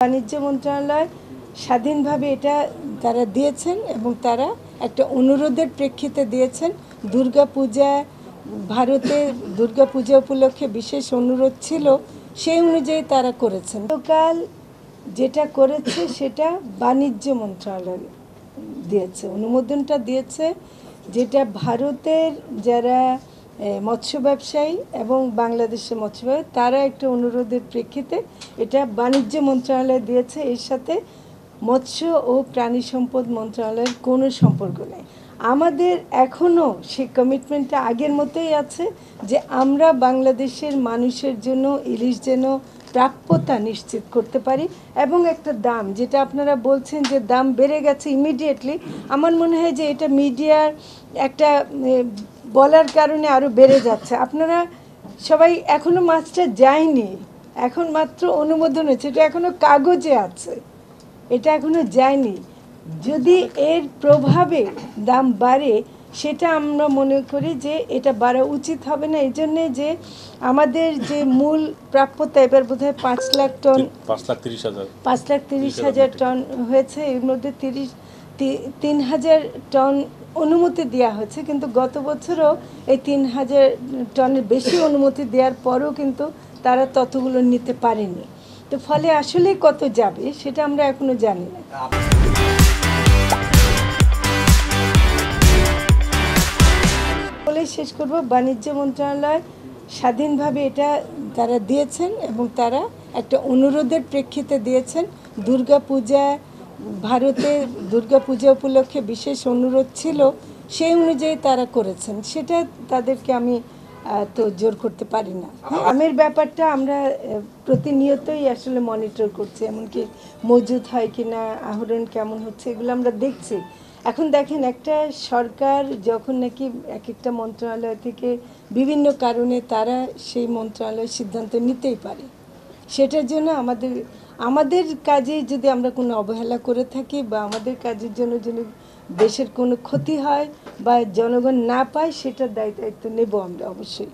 বাণিজ্য মন্ত্রণালয় স্বাধীনভাবে এটা তারা দিয়েছেন এবং তারা একটা অনুরোধের প্রেক্ষিতে দিয়েছেন। দুর্গাপূজা ভারতে দুর্গাপূজা উপলক্ষে বিশেষ অনুরোধ ছিল, সেই অনুযায়ী তারা করেছেন। গতকাল যেটা করেছে সেটা বাণিজ্য মন্ত্রণালয় দিয়েছে, অনুমোদনটা দিয়েছে, যেটা ভারতের যারা মৎস্য ব্যবসায়ী এবং বাংলাদেশের মৎস্য ব্যবসায়ী তারা একটা অনুরোধের প্রেক্ষিতে এটা বাণিজ্য মন্ত্রণালয় দিয়েছে। এর সাথে মৎস্য ও প্রাণী সম্পদ মন্ত্রণালয়ের কোনো সম্পর্ক নেই। আমাদের এখনও সেই কমিটমেন্টটা আগের মতোই আছে যে আমরা বাংলাদেশের মানুষের জন্য ইলিশ যেন প্রাপ্যতা নিশ্চিত করতে পারি এবং একটা দাম, যেটা আপনারা বলছেন যে দাম বেড়ে গেছে ইমিডিয়েটলি, আমার মনে হয় যে এটা মিডিয়ার একটা বলার কারণে আরও বেড়ে যাচ্ছে। আপনারা সবাই এখনও মাছটা যায়নি, এখন মাত্র অনুমোদন হয়েছে, এটা এখনও কাগজে আছে, এটা এখনও যায়নি। যদি এর প্রভাবে দাম বাড়ে সেটা আমরা মনে করি যে এটা বাড়া উচিত হবে না। এই জন্যে যে আমাদের যে মূল প্রাপ্যতা এবার বোধহয় 5,00,000 টন, 5,30,000 টন হয়েছে, এর মধ্যে 3,000 টন অনুমতি দেওয়া হয়েছে, কিন্তু গত বছরও এই 3,000 টনের বেশি অনুমতি দেওয়ার পরেও কিন্তু তারা ততগুলো নিতে পারেনি। তো ফলে আসলে কত যাবে সেটা আমরা এখনো জানি না। বলে শেষ করব, বাণিজ্য মন্ত্রণালয় স্বাধীনভাবে এটা তারা দিয়েছেন এবং তারা একটা অনুরোধের প্রেক্ষিতে দিয়েছেন। দুর্গাপূজা ভারতে দুর্গাপূজা উপলক্ষে বিশেষ অনুরোধ ছিল, সেই অনুযায়ী তারা করেছেন। সেটা তাদেরকে আমি তো জোর করতে পারি না। আমের ব্যাপারটা আমরা প্রতিনিয়তই আসলে মনিটর করছি, এমনকি মজুদ হয় কিনা, আহরণ কেমন হচ্ছে, এগুলো আমরা দেখছি। এখন দেখেন, একটা সরকার যখন নাকি এক একটা মন্ত্রণালয় থেকে বিভিন্ন কারণে তারা সেই মন্ত্রণালয়ের সিদ্ধান্ত নিতেই পারে, সেটার জন্য আমাদের কাজে যদি আমরা কোনো অবহেলা করে থাকি বা আমাদের কাজের জন্য যদি দেশের কোনো ক্ষতি হয় বা জনগণ না পায়, সেটার দায়িত্ব নেব আমরা অবশ্যই।